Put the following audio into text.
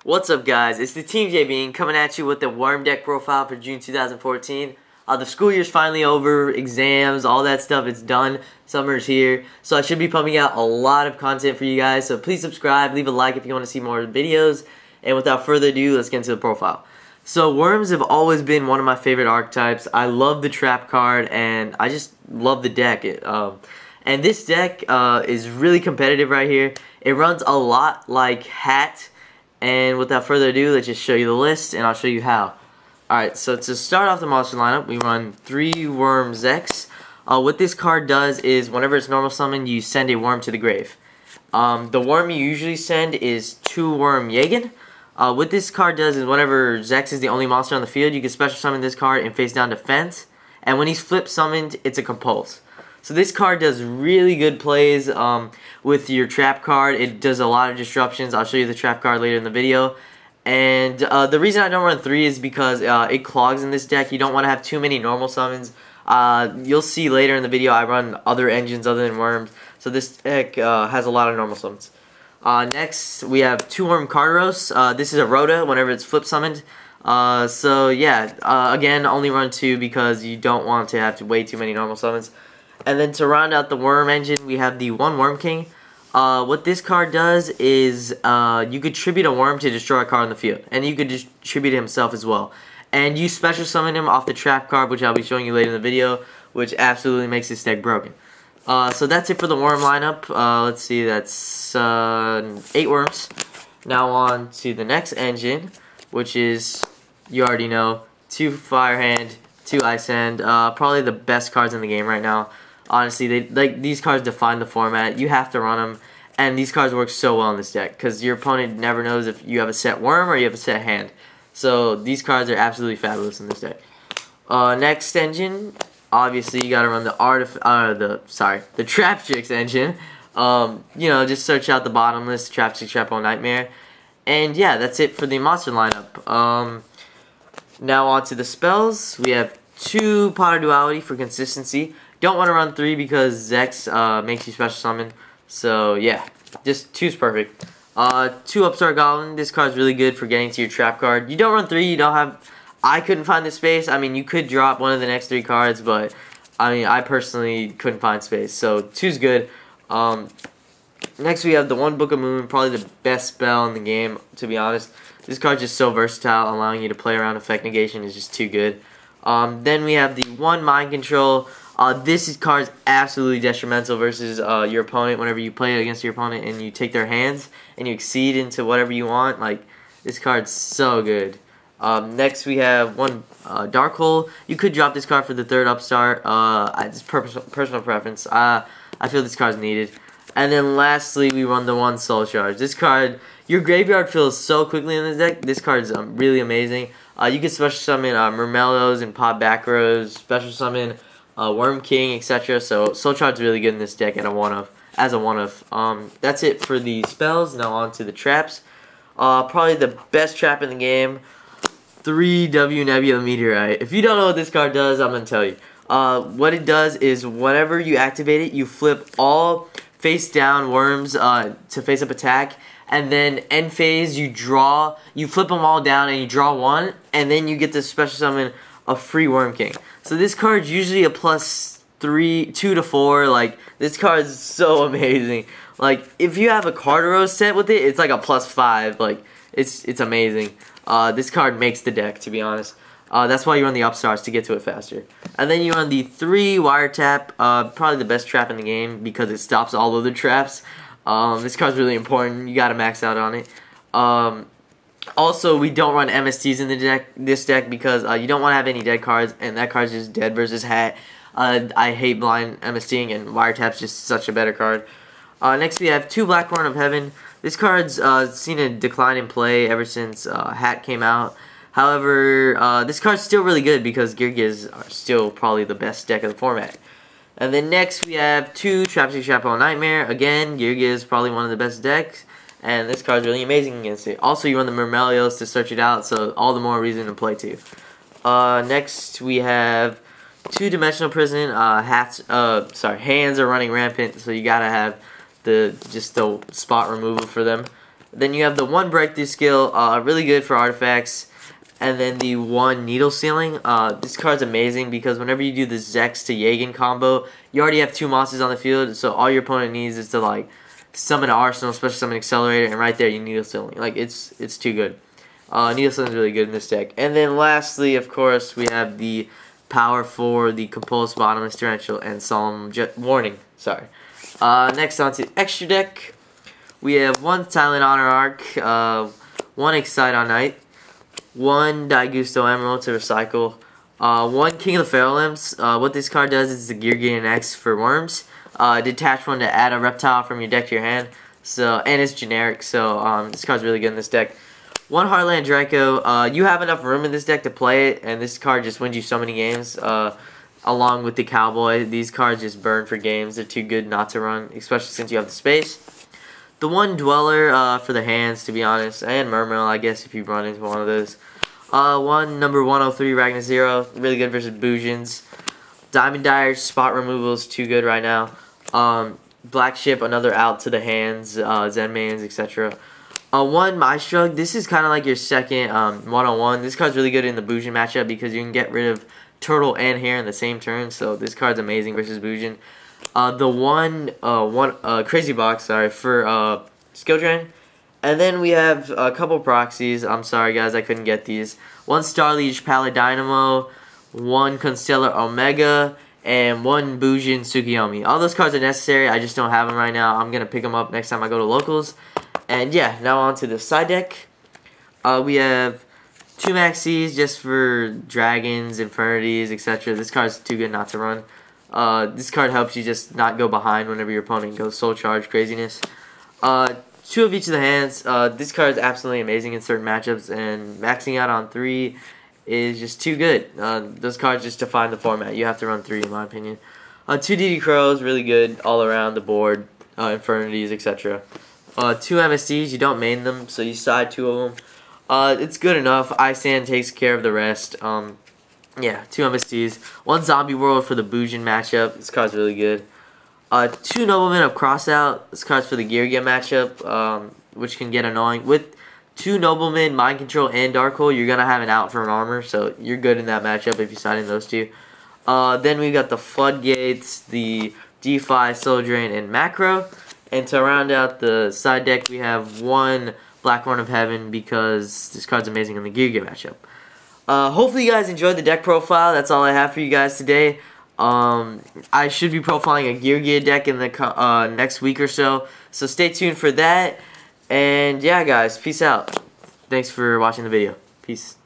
What's up, guys? It's the Team JB coming at you with the Worm deck profile for June 2014. The school year's finally over, exams, all that stuff, it's done. Summer's here, so I should be pumping out a lot of content for you guys. So please subscribe, leave a like if you want to see more videos. And without further ado, let's get into the profile. So worms have always been one of my favorite archetypes. I love the trap card, and I just love the deck. And this deck is really competitive right here. It runs a lot like Hat. And without further ado, let's just show you the list, and I'll show you how. Alright, so to start off the monster lineup, we run 3 Worm Xex. What this card does is, whenever it's normal summon, you send a worm to the grave. The worm you usually send is 2 Worm Yagan. What this card does is, whenever Xex is the only monster on the field, you can special summon this card in face down defense. And when he's flip summoned, it's a Compulse. So this card does really good plays with your trap card. It does a lot of disruptions. I'll show you the trap card later in the video. And the reason I don't run 3 is because it clogs in this deck. You don't want to have too many normal summons. You'll see later in the video I run other engines other than worms. So this deck has a lot of normal summons. Next we have 2 Worm Cartaros. This is a Rhoda whenever it's flip summoned. So yeah, again, only run 2 because you don't want to have way too many normal summons. And then to round out the worm engine, we have the 1 Worm King. What this card does is you could tribute a worm to destroy a card on the field. And you could just tribute himself as well. And you special summon him off the trap card, which I'll be showing you later in the video, which absolutely makes this deck broken. So that's it for the worm lineup. Let's see, that's 8 worms. Now on to the next engine, which is, you already know, 2 Fire Hand, 2 Ice Hand. Probably the best cards in the game right now. Honestly, these cards define the format. You have to run them, and these cards work so well in this deck because your opponent never knows if you have a set worm or you have a set hand. So these cards are absolutely fabulous in this deck. Next engine, obviously you gotta run the Traprtrix engine. You know, just search out the Bottomless, Traprtrix, Trapo Nightmare, and yeah, that's it for the monster lineup. Now on to the spells. We have 2 Pot of Duality for consistency. Don't want to run 3 because Xex makes you special summon. So yeah, just 2's perfect. 2 Upstart Goblin. This card's really good for getting to your trap card. You don't run 3. You don't have. I couldn't find the space. I mean, you could drop one of the next 3 cards, but I mean, I personally couldn't find space. So 2's good. Next we have the 1 Book of Moon. Probably the best spell in the game, to be honest. This card's just so versatile, allowing you to play around effect negation is just too good. Then we have the 1 Mind Control. This card is absolutely detrimental versus your opponent. Whenever you play it against your opponent and you take their hands and you exceed into whatever you want, like, this card's so good. Next we have 1 Dark Hole. You could drop this card for the 3rd Upstart. It's personal preference. I feel this card's needed. And then lastly, we run the 1 Soul Charge. This card, your graveyard fills so quickly in this deck. This card's really amazing. You can special summon Myrmeleos and pop back rows, special summon Worm King, etc. So Soul Charge is really good in this deck as a one-of. That's it for the spells. Now on to the traps. Probably the best trap in the game, 3 W Nebula Meteorite. If you don't know what this card does, I'm going to tell you. What it does is, whenever you activate it, you flip all face down worms to face up attack. And then end phase, you flip them all down and you draw 1, and then you get to special summon a free Worm King. So this card's usually a +2 to 4. Like, this card's so amazing. Like, if you have a Cartaros set with it, it's like a +5. Like, it's amazing. This card makes the deck, to be honest. That's why you run the Upstarts, to get to it faster. And then you run the 3 Wiretap, probably the best trap in the game because it stops all other traps. This card's really important. You gotta max out on it. Also, we don't run MSTs in this deck because you don't want to have any dead cards, and that card's just dead versus Hat. I hate blind MSTing, and Wiretap's just such a better card. Next we have 2 Blackborn of Heaven. This card's seen a decline in play ever since Hat came out. However, this card's still really good because Yugiohs are still probably the best deck of the format. And then next we have 2 Traprtrix Trapo Nightmare. Again, Yugioh is probably one of the best decks, and this card's really amazing against it. Also, you run the Myrmeleos to search it out, so all the more reason to play 2. Next we have 2 Dimensional Prison. Hands are running rampant, so you gotta have the spot removal for them. Then you have the 1 breakthrough skill, really good for artifacts. And then the 1 needle sealing. This card's amazing because whenever you do the Xex to Yagan combo, you already have 2 monsters on the field, so all your opponent needs is to like summon an arsenal, especially summon accelerator, and right there you needle sealing. Like it's too good. Needle sealing is really good in this deck. And then lastly, of course, we have the power for the Compulsory, Bottomless, Torrential, and Solemn Warning. Sorry. Next on to the extra deck, we have 1 Silent Honor Arc, 1 Excite on Night, 1 Daigusto Emerald to recycle, 1 King of the Feral Imps. What this card does is the Yugioh X for worms. Detach 1 to add a reptile from your deck to your hand. And it's generic, so this card's really good in this deck. 1 Heartland Draco. You have enough room in this deck to play it, and this card just wins you so many games. Along with the Cowboy, these cards just burn for games. They're too good not to run, especially since you have the space. The 1 Dweller for the hands, to be honest, and Myrmeleo, I guess, if you run into one of those. 1 number 103 Ragnar Zero, really good versus Boojins. Diamond Dyer, spot removal is too good right now. Black Ship, another out to the hands, Zenmains, etc. 1 Maeshrug, this is kind of like your second one-on-one. This card's really good in the Boojin matchup because you can get rid of Turtle and Hare in the same turn, so this card's amazing versus Boojin. The 1 Crazy Box, sorry, for Skill Drain. And then we have a couple proxies. I'm sorry guys, I couldn't get these. 1 Starliege Paladynamo, 1 Constellar Omega, and 1 Boojin Tsukiyomi. All those cards are necessary, I just don't have them right now. I'm going to pick them up next time I go to locals. And yeah, now on to the side deck. We have 2 Maxis just for Dragons, Infernities, etc. This card's too good not to run. This card helps you just not go behind whenever your opponent goes Soul Charge craziness. 2 of each of the hands. This card is absolutely amazing in certain matchups, and maxing out on 3 is just too good. Those cards just define the format. You have to run 3 in my opinion. 2 DD Crows, really good all around the board. Infernities, etc. 2 MSDs, you don't main them, so you side 2 of them. It's good enough. Isan takes care of the rest. Yeah, 2 MSDs. 1 Zombie World for the Boojin matchup. This card's really good. 2 Noblemen of Crossout. This card's for the Yugioh matchup, which can get annoying. With 2 Noblemen, Mind Control, and Dark Hole, you're going to have an out for an armor, so you're good in that matchup if you side in those 2. Then we got the Floodgates, the DeFi, Soul Drain, and Macro. And to round out the side deck, we have 1 Black Horn of Heaven because this card's amazing in the Yugioh matchup. Hopefully you guys enjoyed the deck profile. That's all I have for you guys today. I should be profiling a Yugioh deck in the next week or so. So stay tuned for that. And yeah, guys, peace out. Thanks for watching the video. Peace.